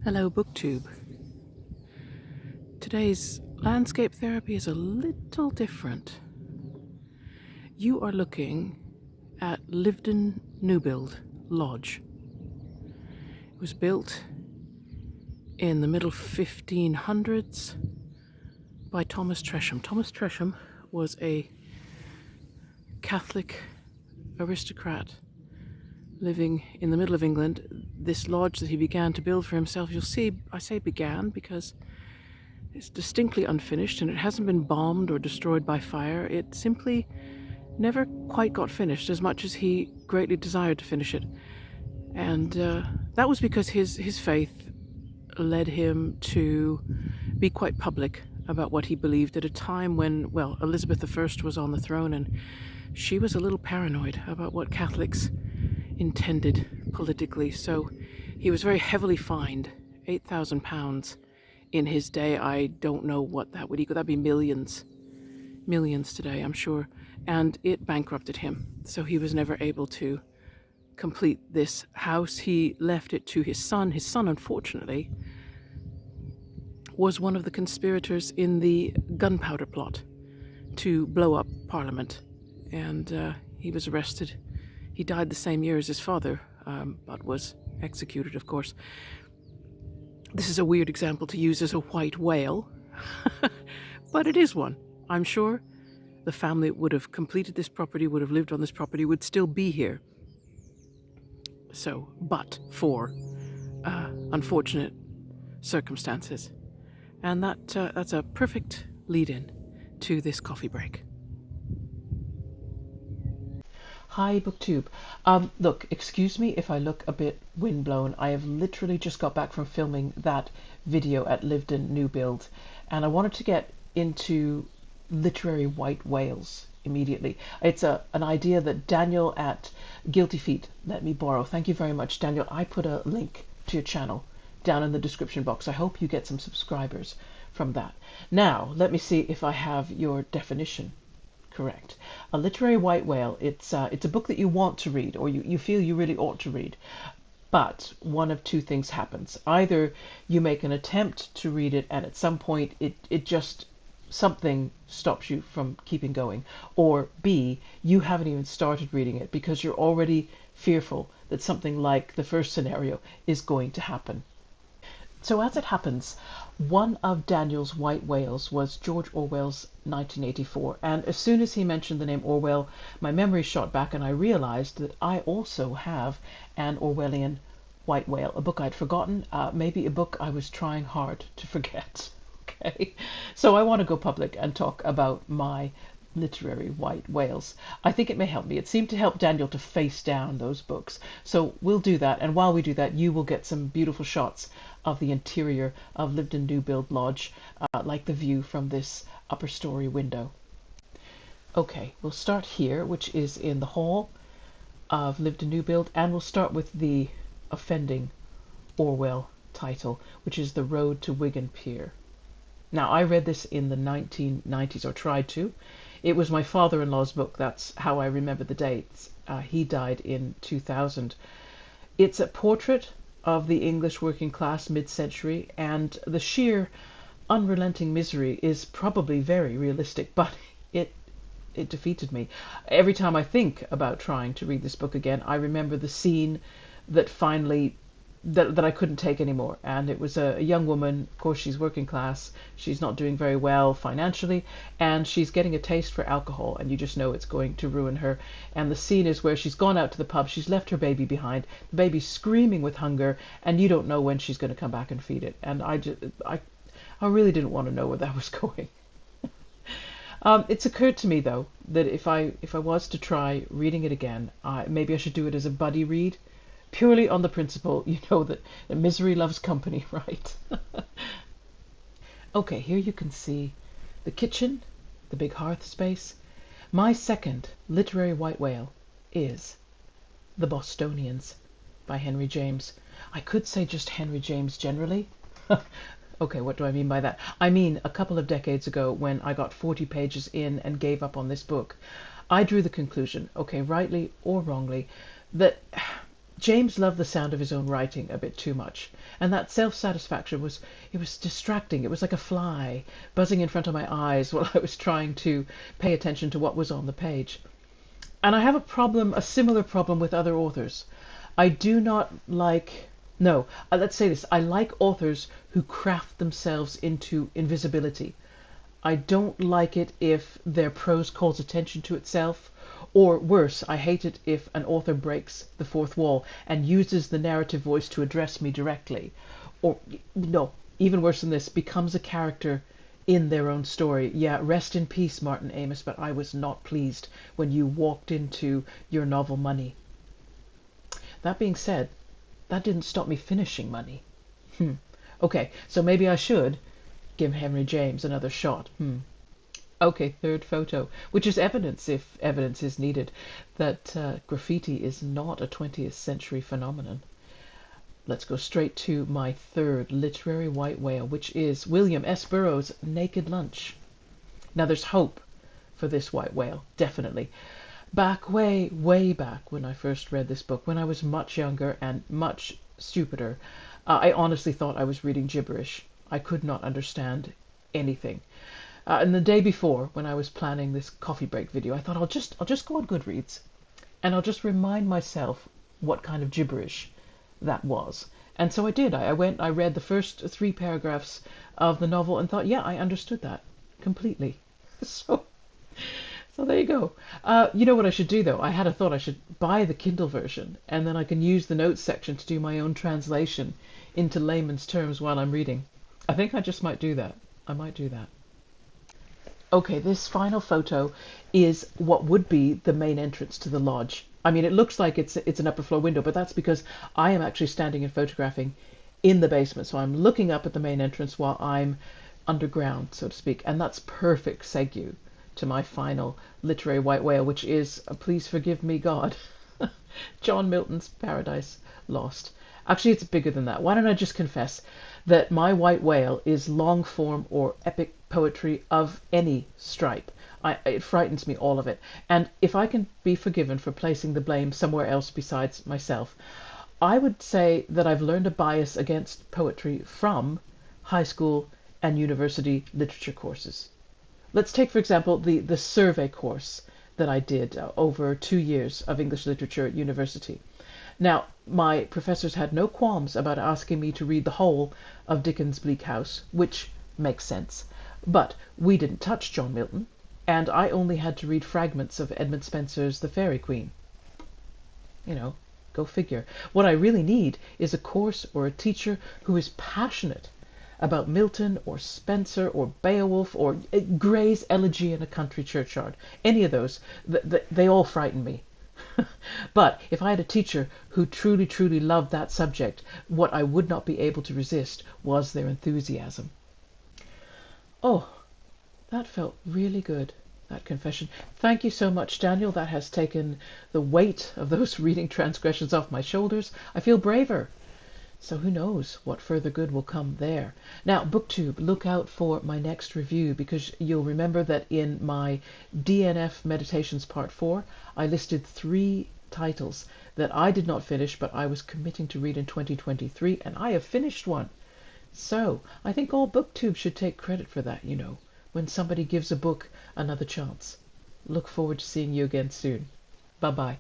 Hello, BookTube. Today's landscape therapy is a little different. You are looking at Lyveden Newbild Lodge. It was built in the middle 1500s by Thomas Tresham. Thomas Tresham was a Catholic aristocrat living in the middle of England. This lodge that he began to build for himself, you'll see, I say began because it's distinctly unfinished and it hasn't been bombed or destroyed by fire. It simply never quite got finished as much as he greatly desired to finish it. And that was because his faith led him to be quite public about what he believed at a time when, well, Elizabeth I was on the throne and she was a little paranoid about what Catholics intended politically. So he was very heavily fined, £8,000 in his day. I don't know what that would equal. That'd be millions today, I'm sure. And it bankrupted him. So he was never able to complete this house. He left it to his son. His son, unfortunately, was one of the conspirators in the gunpowder plot to blow up Parliament. And he was arrested. He died the same year as his father, but was executed, of course. This is a weird example to use as a white whale, but it is one. I'm sure the family would have completed this property, would have lived on this property, would still be here. So, but for unfortunate circumstances. And that's a perfect lead-in to this coffee break. Hi, BookTube. Look, excuse me if I look a bit windblown. I have literally just got back from filming that video at Lyveden Newbild, and I wanted to get into literary white whales immediately. It's an idea that Daniel at Guilty Feet let me borrow. Thank you very much, Daniel. I put a link to your channel down in the description box. I hope you get some subscribers from that. Now, let me see if I have your definition correct. A literary white whale, it's a book that you want to read, or you feel you really ought to read. But one of two things happens. Either you make an attempt to read it and at some point it just, something stops you from keeping going. Or B, you haven't even started reading it because you're already fearful that something like the first scenario is going to happen. So as it happens, one of Daniel's white whales was George Orwell's 1984, and as soon as he mentioned the name Orwell, my memory shot back and I realized that I also have an Orwellian white whale, a book I'd forgotten, maybe a book I was trying hard to forget. Okay, so I want to go public and talk about my literary white whales. I think it may help me. It seemed to help Daniel to face down those books. So we'll do that, and while we do that, you will get some beautiful shots of the interior of Lyveden Newbild Lodge, like the view from this upper story window. Okay, we'll start here, which is in the hall of Lyveden Newbild, and we'll start with the offending Orwell title, which is The Road to Wigan Pier. Now, I read this in the 1990s, or tried to. It was my father-in-law's book. That's how I remember the dates. He died in 2000. It's a portrait of the English working class mid-century, and the sheer unrelenting misery is probably very realistic, but it defeated me. Every time I think about trying to read this book again, I remember the scene that finally that I couldn't take anymore. And it was a young woman. Of course, she's working class. She's not doing very well financially, and she's getting a taste for alcohol, and you just know it's going to ruin her. And the scene is where she's gone out to the pub. She's left her baby behind. The baby's screaming with hunger, and you don't know when she's going to come back and feed it. And I really didn't want to know where that was going. It's occurred to me, though, that if I was to try reading it again, maybe I should do it as a buddy read. Purely on the principle, you know, that misery loves company, right? Okay, here you can see the kitchen, the big hearth space. My second literary white whale is The Bostonians by Henry James. I could say just Henry James generally. Okay, what do I mean by that? I mean, a couple of decades ago, when I got 40 pages in and gave up on this book, I drew the conclusion, okay, rightly or wrongly, that James loved the sound of his own writing a bit too much, and that self-satisfaction was distracting. It was like a fly buzzing in front of my eyes while I was trying to pay attention to what was on the page. And I have a similar problem with other authors. I do not like, no, let's say this. I like authors who craft themselves into invisibility. I don't like it if their prose calls attention to itself, or worse, I hate it if an author breaks the fourth wall and uses the narrative voice to address me directly. Or, no, even worse than this, becomes a character in their own story. Yeah, rest in peace, Martin Amis, but I was not pleased when you walked into your novel Money. That being said, that didn't stop me finishing Money. Okay, so maybe I should give Henry James another shot. Okay, third photo, which is evidence, if evidence is needed, that graffiti is not a 20th century phenomenon. Let's go straight to my third literary white whale, which is William S. Burroughs' Naked Lunch. Now there's hope for this white whale, definitely. Back way back when I first read this book, when I was much younger and much stupider, I honestly thought I was reading gibberish. I could not understand anything. And the day before, when I was planning this coffee break video, I thought I'll just go on Goodreads, and I'll just remind myself what kind of gibberish that was. And so I did. I read the first 3 paragraphs of the novel and thought, yeah, I understood that completely. So there you go. You know what I should do though? I had a thought I should buy the Kindle version, and then I can use the notes section to do my own translation into layman's terms while I'm reading. I think I just might do that. I might do that. Okay, this final photo is what would be the main entrance to the lodge. I mean, it looks like it's an upper floor window, but that's because I am actually standing and photographing in the basement. So I'm looking up at the main entrance while I'm underground, so to speak. And that's perfect segue to my final literary white whale, which is, please forgive me, God, John Milton's Paradise Lost. Actually, it's bigger than that. Why don't I just confess that my white whale is long form or epic poetry of any stripe. It frightens me, all of it. And if I can be forgiven for placing the blame somewhere else besides myself, I would say that I've learned a bias against poetry from high school and university literature courses. Let's take, for example, the survey course that I did over 2 years of English literature at university. Now, my professors had no qualms about asking me to read the whole of Dickens' Bleak House, which makes sense. But we didn't touch John Milton, and I only had to read fragments of Edmund Spenser's The Faerie Queene. You know, go figure. What I really need is a course or a teacher who is passionate about Milton or Spenser or Beowulf or Gray's Elegy in a Country Churchyard. Any of those, they all frighten me. But if I had a teacher who truly loved that subject, what I would not be able to resist was their enthusiasm. Oh, that felt really good, that confession. Thank you so much, Daniel. That has taken the weight of those reading transgressions off my shoulders. I feel braver. So who knows what further good will come there. Now, BookTube, look out for my next review, because you'll remember that in my DNF Meditations Part 4, I listed 3 titles that I did not finish, but I was committing to read in 2023, and I have finished one. So I think all BookTube should take credit for that, you know, when somebody gives a book another chance. Look forward to seeing you again soon. Bye-bye.